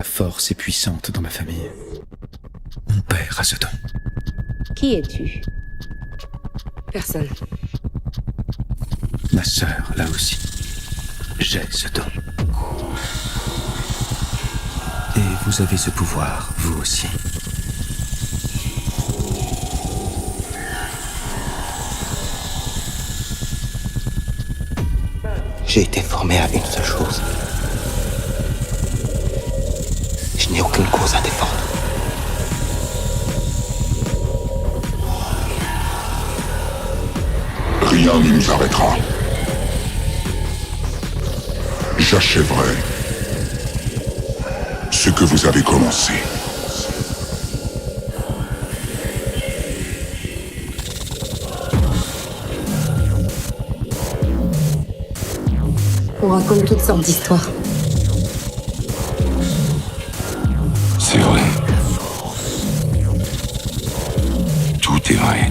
La force est puissante dans ma famille. Mon père a ce don. Qui es-tu? Personne. Ma sœur, là aussi. J'ai ce don. Et vous avez ce pouvoir, vous aussi. J'ai été formé à une seule chose. Je n'ai aucune cause à défendre. Rien ne nous arrêtera. J'achèverai ce que vous avez commencé. On raconte toutes sortes d'histoires. C'est vrai. Tout est vrai.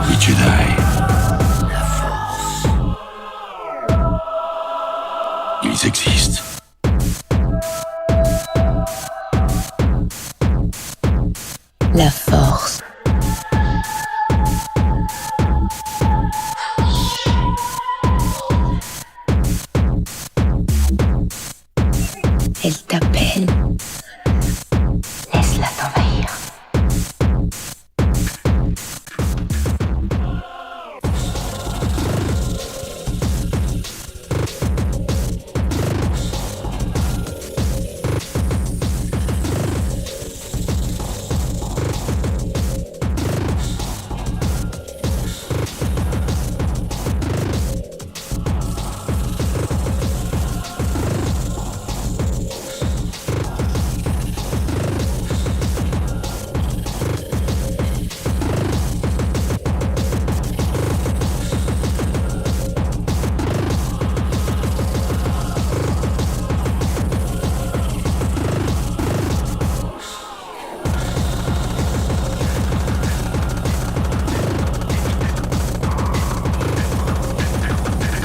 Les Jedi. Ils existent. La force. Elle t'appelle. Laisse-la t'envahir.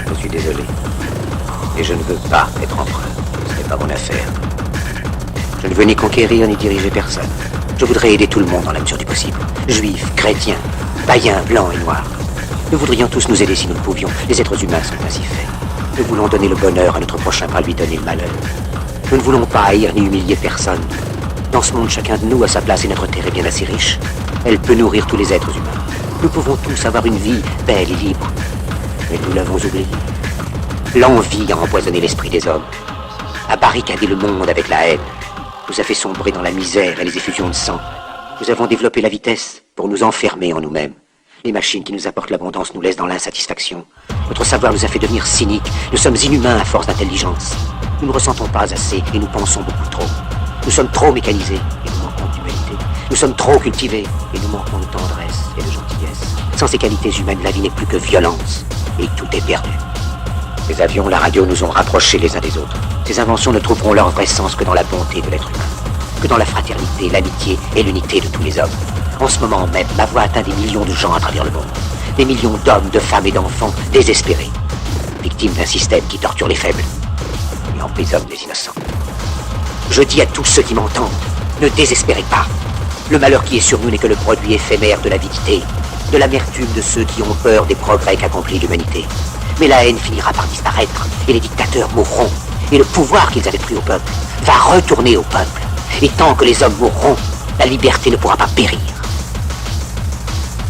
Je suis désolé. Et je ne veux pas être empereur. Ce n'est pas mon affaire. Je ne veux ni conquérir ni diriger personne. Je voudrais aider tout le monde dans la mesure du possible. Juifs, chrétiens, païens, blancs et noirs. Nous voudrions tous nous aider si nous le pouvions. Les êtres humains sont ainsi faits. Nous voulons donner le bonheur à notre prochain, pas lui donner le malheur. Nous ne voulons pas haïr ni humilier personne. Dans ce monde, chacun de nous a sa place et notre terre est bien assez riche. Elle peut nourrir tous les êtres humains. Nous pouvons tous avoir une vie belle et libre. Mais nous l'avons oublié. L'envie a empoisonné l'esprit des hommes, a barricadé le monde avec la haine, nous a fait sombrer dans la misère et les effusions de sang. Nous avons développé la vitesse pour nous enfermer en nous-mêmes. Les machines qui nous apportent l'abondance nous laissent dans l'insatisfaction. Notre savoir nous a fait devenir cyniques. Nous sommes inhumains à force d'intelligence. Nous ne ressentons pas assez et nous pensons beaucoup trop. Nous sommes trop mécanisés et nous manquons d'humanité. Nous sommes trop cultivés et nous manquons de tendresse et de gentillesse. Sans ces qualités humaines, la vie n'est plus que violence et tout est perdu. Les avions, la radio nous ont rapprochés les uns des autres. Ces inventions ne trouveront leur vrai sens que dans la bonté de l'être humain, que dans la fraternité, l'amitié et l'unité de tous les hommes. En ce moment même, ma voix atteint des millions de gens à travers le monde. Des millions d'hommes, de femmes et d'enfants désespérés, victimes d'un système qui torture les faibles et emprisonne les innocents. Je dis à tous ceux qui m'entendent, ne désespérez pas. Le malheur qui est sur nous n'est que le produit éphémère de l'avidité, de l'amertume de ceux qui ont peur des progrès qu'accomplit l'humanité. Mais la haine finira par disparaître, et les dictateurs mourront, et le pouvoir qu'ils avaient pris au peuple va retourner au peuple. Et tant que les hommes mourront, la liberté ne pourra pas périr.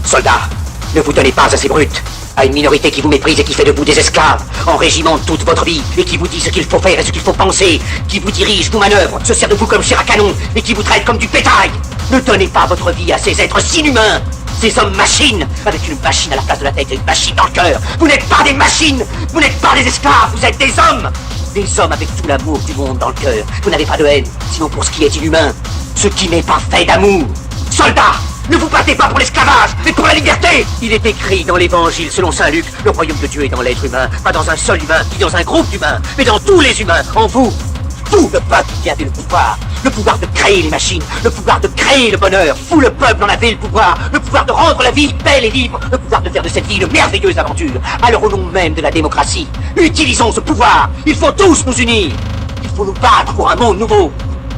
Soldats, ne vous donnez pas à ces brutes, à une minorité qui vous méprise et qui fait de vous des esclaves, en régiment toute votre vie, et qui vous dit ce qu'il faut faire et ce qu'il faut penser, qui vous dirige, vous manœuvre, se sert de vous comme chair à canon, et qui vous traite comme du bétail. Ne donnez pas votre vie à ces êtres inhumains, ces hommes machines, avec une machine à la place de la tête et une machine dans le cœur. Vous n'êtes pas des machines, vous n'êtes pas des esclaves, vous êtes des hommes. Des hommes avec tout l'amour du monde dans le cœur. Vous n'avez pas de haine, sinon pour ce qui est inhumain, ce qui n'est pas fait d'amour. Soldats, Ne vous battez pas pour l'esclavage, mais pour la liberté. Il est écrit dans l'évangile selon saint Luc, le royaume de Dieu est dans l'être humain, pas dans un seul humain, ni dans un groupe d'humains, mais dans tous les humains, en vous. Vous, le peuple, qui avez le pouvoir de créer les machines, le pouvoir de créer le bonheur. Vous, le peuple, en avez le pouvoir de rendre la vie belle et libre, le pouvoir de faire de cette vie une merveilleuse aventure. Alors au nom même de la démocratie, utilisons ce pouvoir. Il faut tous nous unir. Il faut nous battre pour un monde nouveau,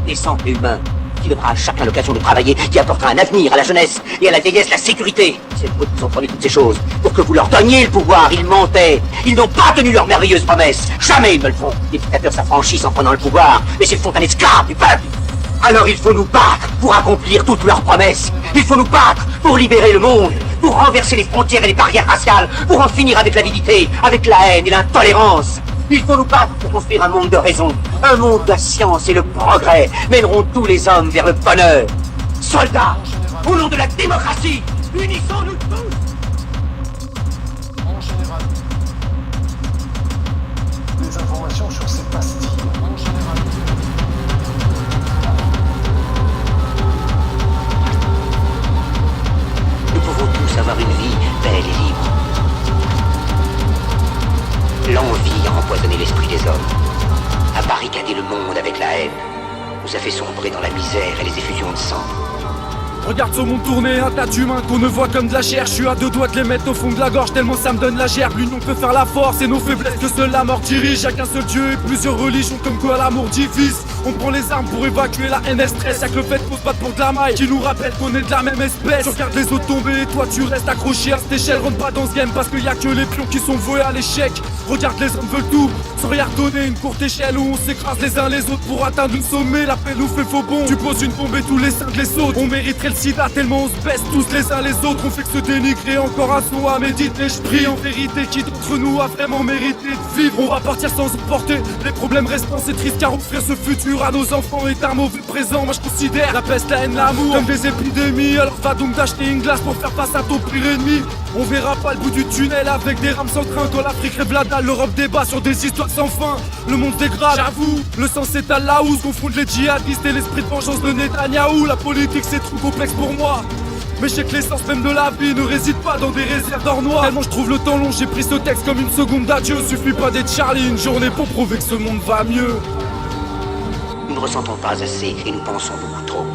décent et humain, qui donnera à chacun l'occasion de travailler, qui apportera un avenir à la jeunesse et à la vieillesse la sécurité. C'est eux qui vous ont promis toutes ces choses, pour que vous leur donniez le pouvoir. Ils mentaient, ils n'ont pas tenu leurs merveilleuses promesses. Jamais ils ne le font. Les dictateurs s'affranchissent en prenant le pouvoir, mais ils font un esclave du peuple. Alors il faut nous battre pour accomplir toutes leurs promesses. Il faut nous battre pour libérer le monde, pour renverser les frontières et les barrières raciales, pour en finir avec l'avidité, avec la haine et l'intolérance. Il faut nous battre pour construire un monde de raison, un monde où la science et le progrès mèneront tous les hommes vers le bonheur. Soldats, au nom de la démocratie, unissons-nous tous. En général, des informations sur ces pastilles. En général. Nous pouvons tous avoir une vie belle et libre. L'envie a empoisonné l'esprit des hommes, a barricadé le monde avec la haine, nous a fait sombrer dans la misère et les effusions de sang. Regarde ce monde tourner, un tas d'humains qu'on ne voit comme de la chair. Je suis à deux doigts de les mettre au fond de la gorge tellement ça me donne la gerbe. L'union peut faire la force et nos faiblesses que seule la mort dirige. Y'a qu'un seul Dieu et plusieurs religions comme quoi l'amour divise. On prend les armes pour évacuer la haine et le stress. Y'a que le fait qu'on se batte pour de la maille qui nous rappelle qu'on est de la même espèce. Tu regardes les autres tomber et toi tu restes accroché à cette échelle. Rentre pas dans ce game parce qu'il y a que les pions qui sont voués à l'échec. Regarde, les hommes veulent tout sans rien redonner, une courte échelle où on s'écrase les uns les autres pour atteindre le sommet. La paix nous fait faux bon. Tu poses une bombe et tous les cinq les sautent. On mériterait le sida tellement on se baisse tous les uns les autres. On fait que se dénigrer, encore un son à méditer. Je prie en vérité, qui d'entre nous a vraiment mérité de vivre? On va partir sans emporter les problèmes restants, c'est triste car offrir ce futur à nos enfants est un mauvais présent. Moi je considère la peste, la haine, l'amour comme des épidémies. Alors va donc d'acheter une glace pour faire face à ton pire ennemi. On verra pas le bout du tunnel avec des rames sans train. Quand l'Afrique rêve la dalle, l'Europe débat sur des histoires sans fin. Le monde dégrade, j'avoue, le sang s'étale là où se confondent les djihadistes et l'esprit de vengeance de Netanyahou. La politique c'est trop complexe pour moi, mais je sais que l'essence même de la vie ne réside pas dans des réserves d'or noir. Tellement je trouve le temps long, j'ai pris ce texte comme une seconde d'adieu. Suffit pas d'être Charlie une journée pour prouver que ce monde va mieux. Nous ne ressentons pas assez et nous pensons beaucoup trop.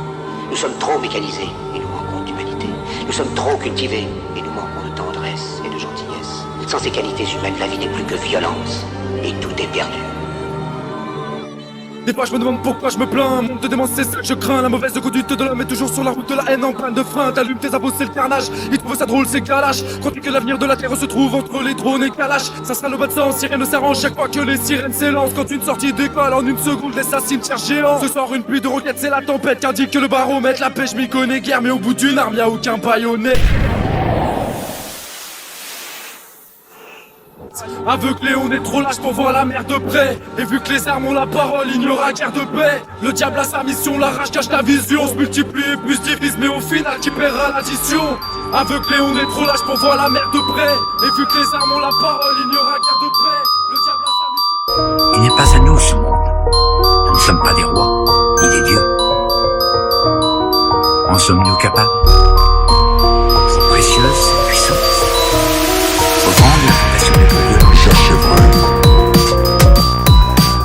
Nous sommes trop mécanisés et nous manquons d'humanité. Nous sommes trop cultivés et nous manquons de tendresse et de gentillesse. Sans ces qualités humaines, la vie n'est plus que violence et tout est perdu. Des fois je me demande pourquoi je me plains. Monde de démence c'est ça que je crains. La mauvaise conduite de l'homme est toujours sur la route de la haine en panne de frein. T'allumes tes abos c'est le carnage. Ils trouvent ça drôle c'est galache. Crois-tu que l'avenir de la terre se trouve entre les drones et Kalash? Ça sera le bas de sens si rien ne s'arrange chaque fois que les sirènes s'élancent. Quand une sortie d'école en une seconde laisse un cimetière géant. Ce soir une pluie de roquettes c'est la tempête qu'indique que le baromètre. La pêche m'y connaît guère mais au bout d'une arme y'a aucun baïonnet. Aveuglé, on est trop lâche pour voir la mer de près. Et vu que les armes ont la parole, il n'y aura guère de paix. Le diable a sa mission, la rage cache la vision. On se multiplie et plus divise, mais au final qui paiera l'addition? Aveuglé, on est trop lâche pour voir la mer de près. Et vu que les armes ont la parole, il n'y aura guère de paix. Le diable a sa mission. Il n'est pas à nous ce monde. Nous ne sommes pas des rois, ni des dieux. En sommes-nous capables? C'est précieuse cette puissance. Trop grande la compassion des dieux. J'achèverai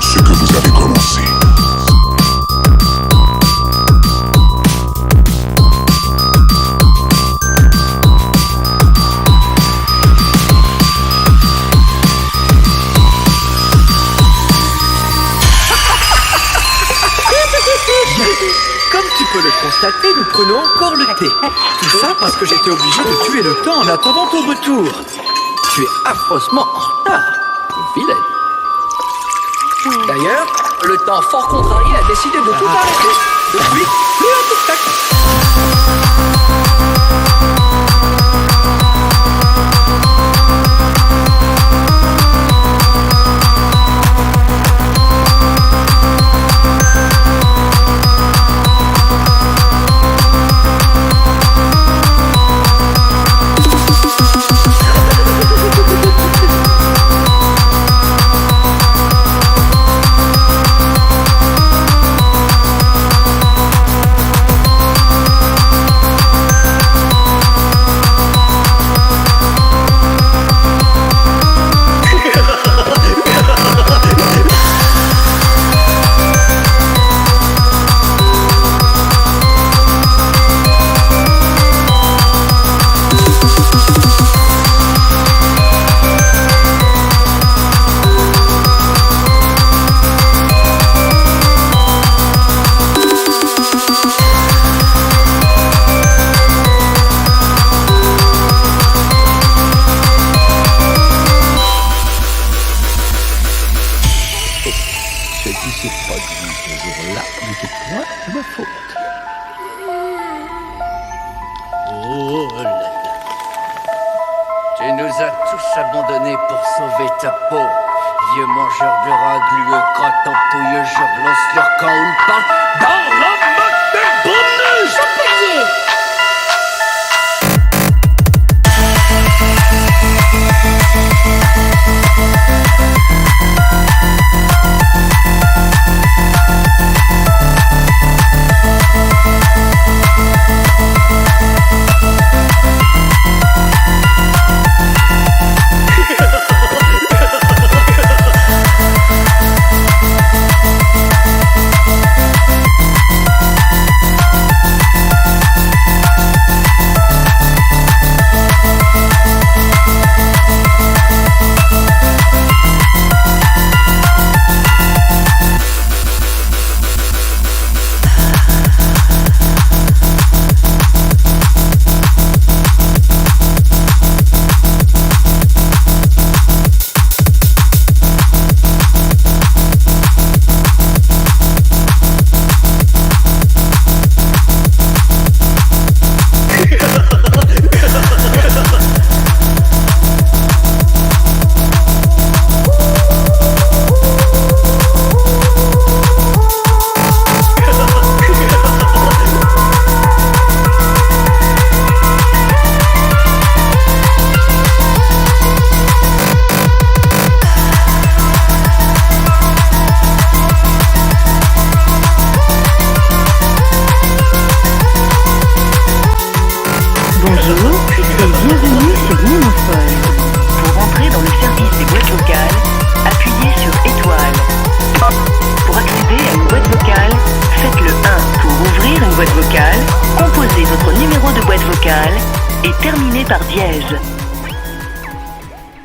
ce que vous avez commencé. Comme tu peux le constater, nous prenons encore le thé. Tout ça parce que j'étais obligé de tuer le temps en attendant ton retour. Tu es affreusement en retard, vilaine. D'ailleurs, le temps fort contrarié a décidé de tout arrêter. Depuis, plus un tic-tac. Ce qui s'est produit ce jour-là n'était point de ma faute. Oh là là. Tu nous as tous abandonnés pour sauver ta peau. Vieux mangeur de rats, glueux, crottant, pouilleux, jurglons, sur quand on parle dans la motte des bonus.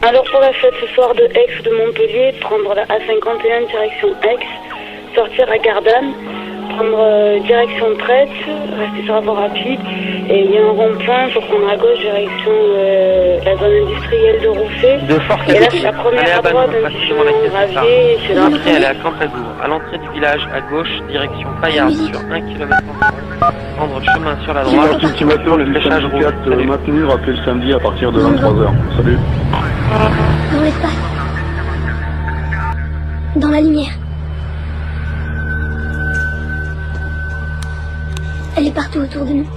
Alors pour la fête ce soir de Aix ou de Montpellier, prendre la A51 direction Aix, sortir à Gardanne, prendre direction Traite, rester sur la voie rapide, et il y a un rond-point, il faut prendre à gauche direction la zone industrielle de Rouffet. Et là c'est la première à droite, un petit chemin gravier, c'est là. L'entrée elle est à Cantadour, à l'entrée du village à gauche, direction Paillard sur 1 km. Prendre le chemin sur la droite, Ultimateur, le fléchage rouge. maintenu, rappelez le samedi à partir de 23h. Salut. Dans l'espace. Dans la lumière. Elle est partout autour de nous.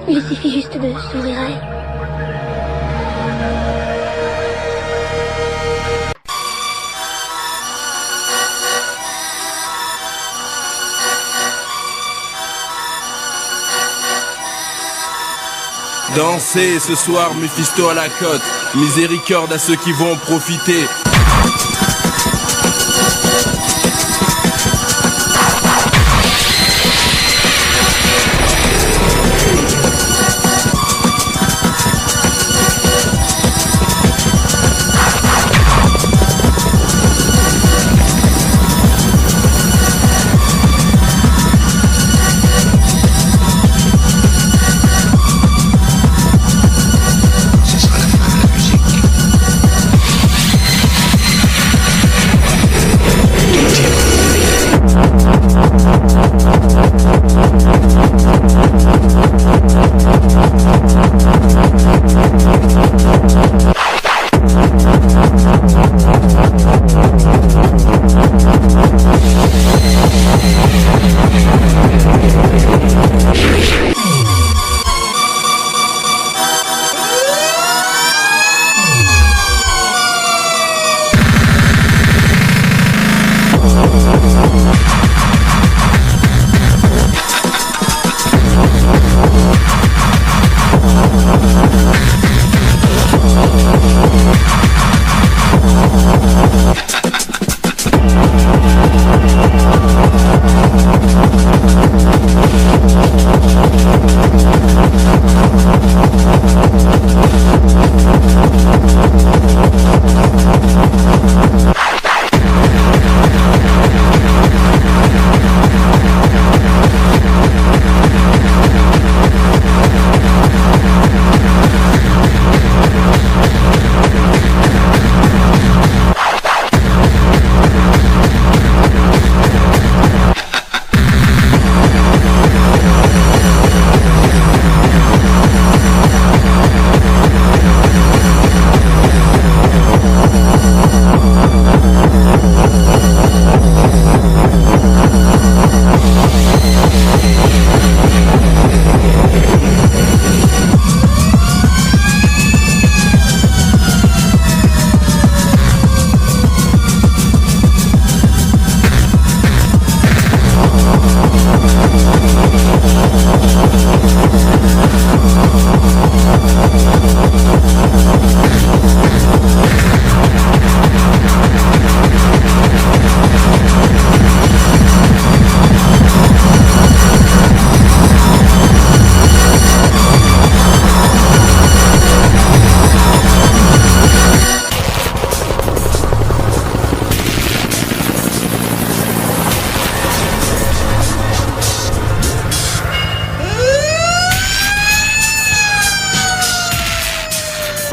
Il suffit juste de s'ouvrir à elle. Dansez ce soir, Mephisto à la côte. Miséricorde à ceux qui vont en profiter.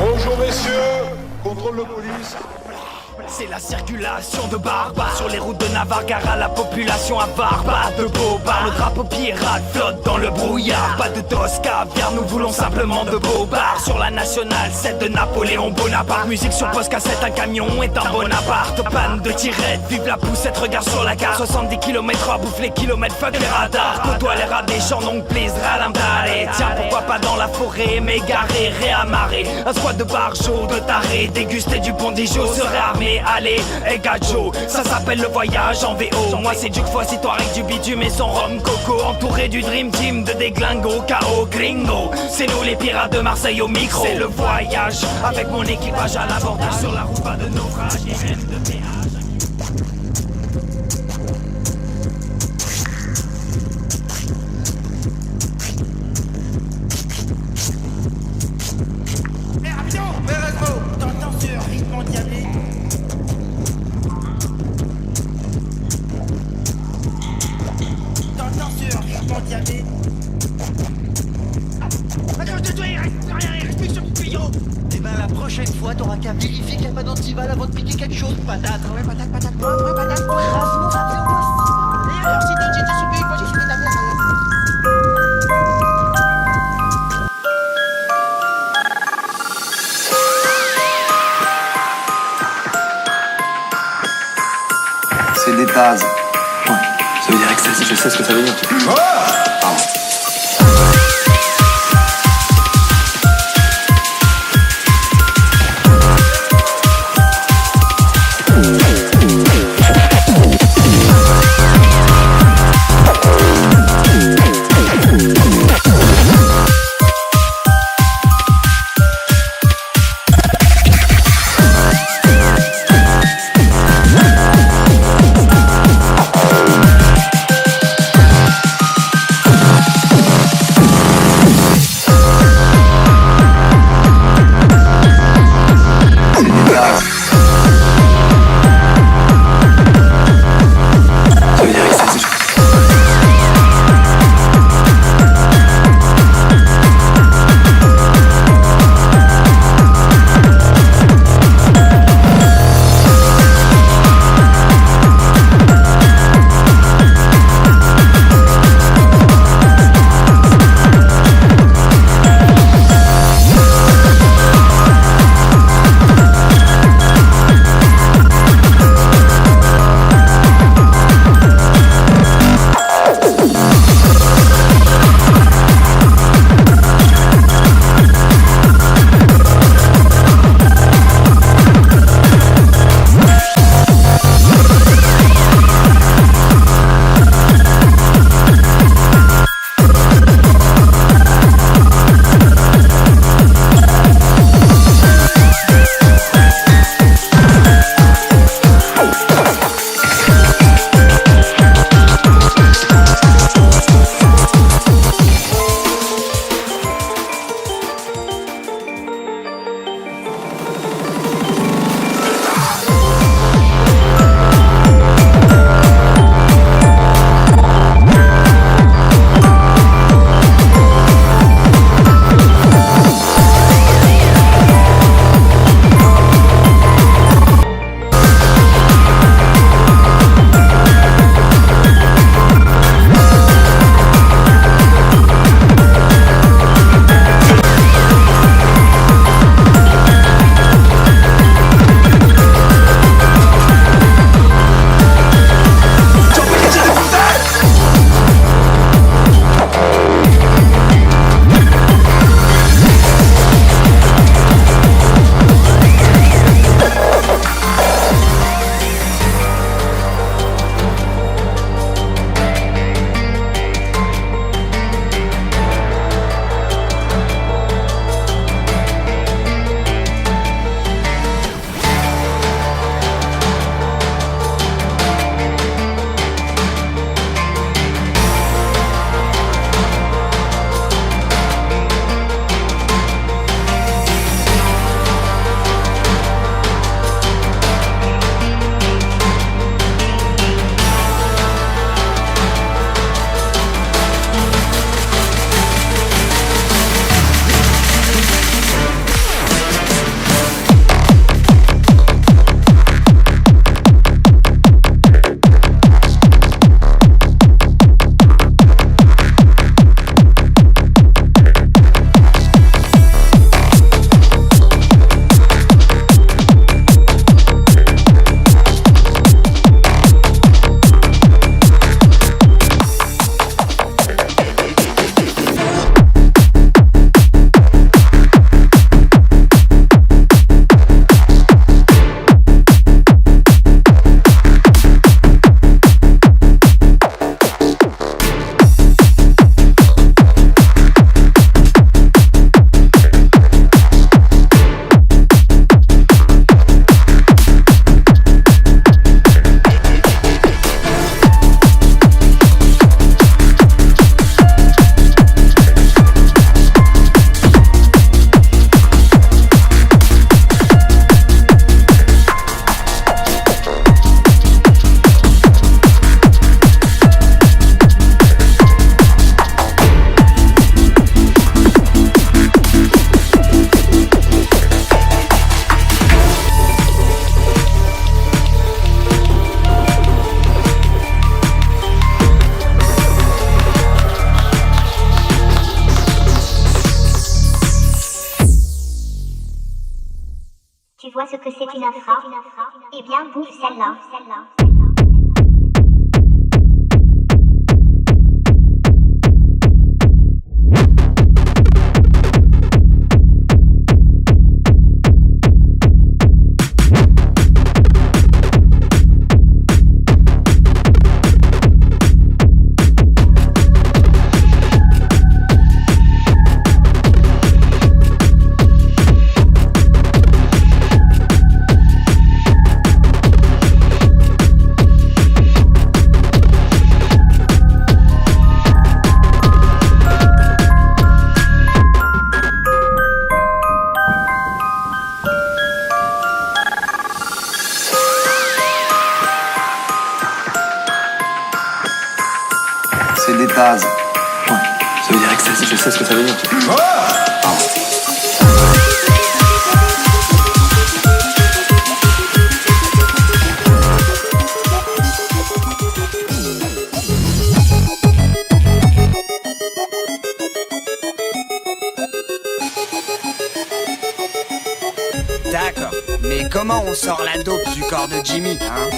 Bonjour messieurs, contrôle de police. C'est la circulation de barbares sur les routes de Navarre-Gara, la population avare, pas de bobards. Le drapeau pirate flotte dans le brouillard. Pas de Tosca, car nous voulons simplement de bobards. Sur la nationale 7 de Napoléon Bonaparte. Musique sur poste cassette, un camion est un Bonaparte. Panne de tirette, vive la poussette, regarde sur la carte. 70 km/h, bouffe les kilomètres, fuck les radars. Côtoie les rats des champs, donc please, ralamdale. Tiens, pourquoi pas dans la forêt, m'égarer, réamarrer. Un squad de barjots, de tarés, déguster du bon Dijon, serait armé. Allez, gajo, ça s'appelle le voyage en VO. Moi c'est Duke Foss, toi avec du bitume et son rhum coco. Entouré du dream team de déglingos, KO gringo. C'est nous les pirates de Marseille au micro. C'est le voyage, avec mon équipage à l'abordage. Sur la route pas de naufrage, ni même de péage. Prochaine fois, t'auras qu'à vérifier qu'il n'y a pas d'antival avant de piquer quelque chose. Patate, ouais, patate, patate, ouais, patate, rase, et alors, si t'as j'étais suivi, moi j'ai suivi ta mère. C'est des tases. Ouais, ça veut dire ecstasy, je sais ce que ça veut dire. Pardon. ce que c'est une infra. Eh bien, bouffe celle-là. C'est des bases. Ouais. Ça veut dire excès, je sais ce que ça veut dire. D'accord, mais comment on sort la dope du corps de Jimmy, hein?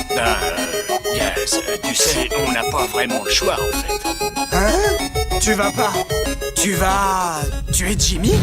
Yes, tu sais, on n'a pas vraiment le choix en fait. Hein? Tu vas pas... Tu vas... tuer Jimmy?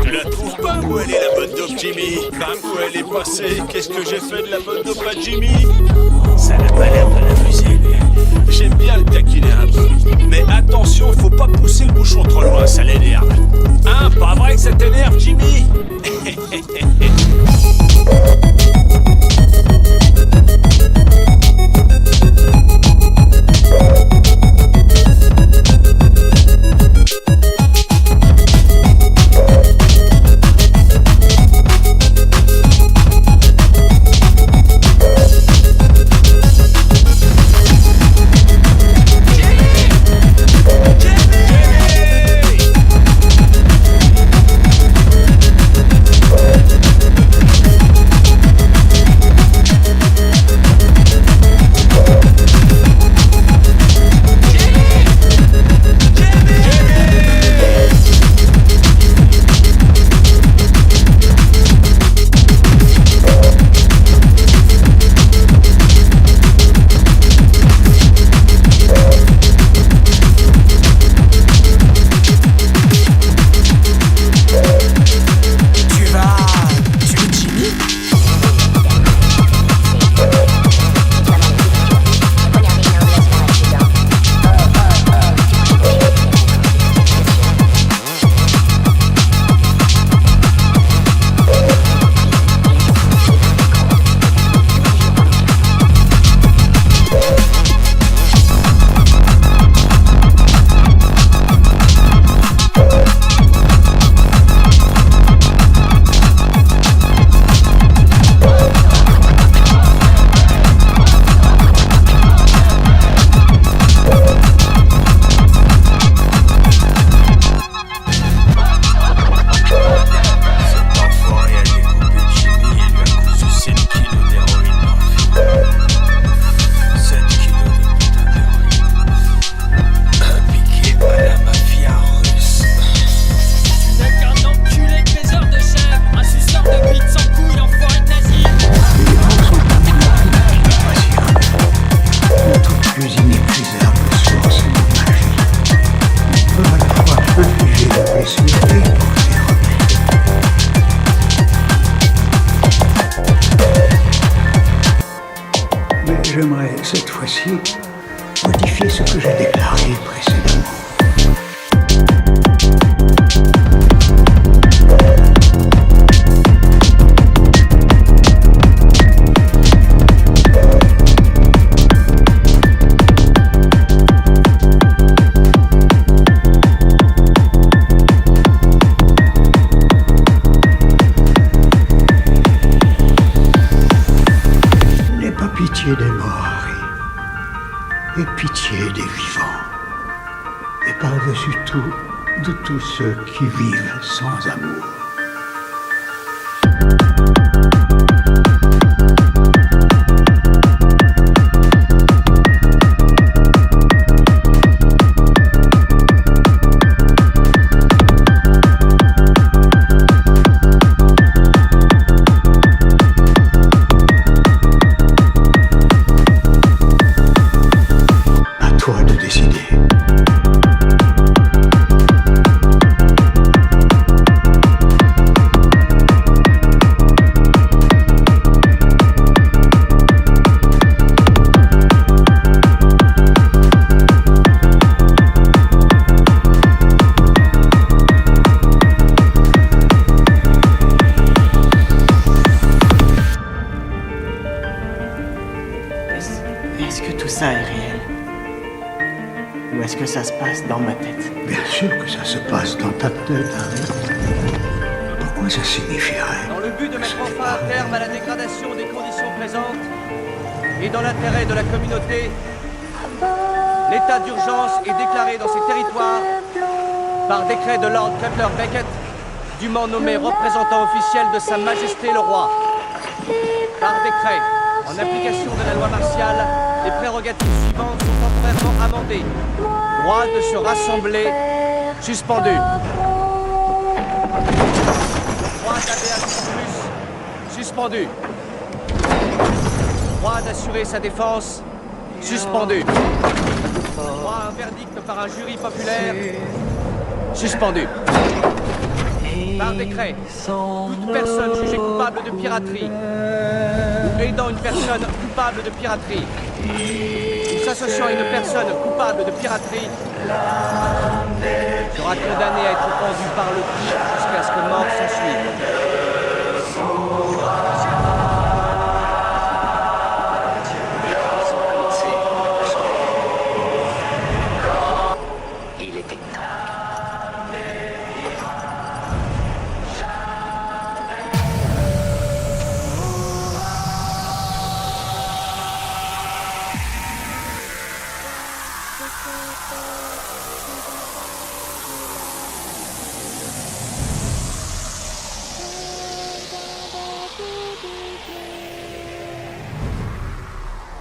Je la trouve pas. Où elle est la bonne dope, Jimmy? Bam, où elle est passée? Qu'est-ce que j'ai fait de la bonne dope à Jimmy? Ça n'a pas l'air de l'amuser, lui. J'aime bien le taquiner un peu. Mais attention, faut pas pousser le bouchon trop loin, ça l'énerve. Hein, pas vrai que ça t'énerve, Jimmy? Yeah! ainsi modifier ce que j'ai déclaré précédemment. Pitié des morts, Harry, et pitié des vivants, et par-dessus tout, de tous ceux qui vivent sans amour. Est-ce que tout ça est réel? Ou est-ce que ça se passe dans ma tête? Bien sûr que ça se passe dans ta tête, Harry. Pourquoi ça signifierait? Dans le but de mettre enfin un terme à la dégradation des conditions présentes et dans l'intérêt de la communauté, l'état d'urgence est déclaré dans ces territoires par décret de Lord Cutler Beckett, dûment nommé représentant officiel de Sa Majesté le Roi. Par décret, en application de la loi martiale, les prérogatives suivantes sont temporairement amendées. Droit de se rassembler, suspendu. Droit d'habeas corpus, suspendu. Droit d'assurer sa défense, suspendu. Droit à un verdict par un jury populaire, suspendu. Par décret, toute personne jugée coupable de piraterie ou aidant une personne coupable de piraterie ou s'associant à une personne coupable de piraterie sera condamnée à être pendue par le cou jusqu'à ce que mort s'ensuive.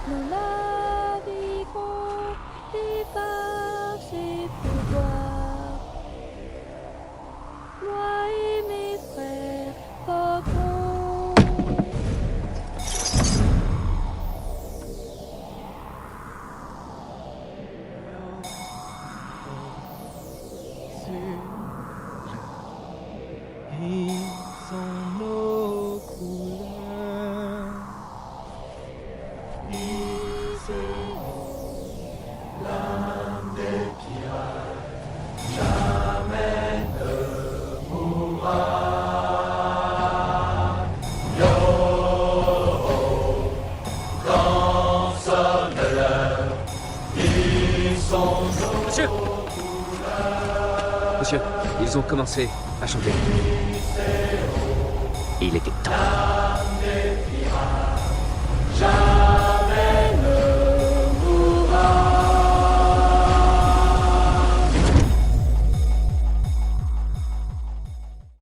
Nous naviguons et par ses pouvoirs. Moi et mes frères voguons. Ils sont nos couleurs. L'âme des pirates jamais ne mourra. Yo, quand sonne l'heure, ils sont nos Monsieur! Monsieur, ils ont commencé à chanter. Il était temps. l'âme des pirates jamais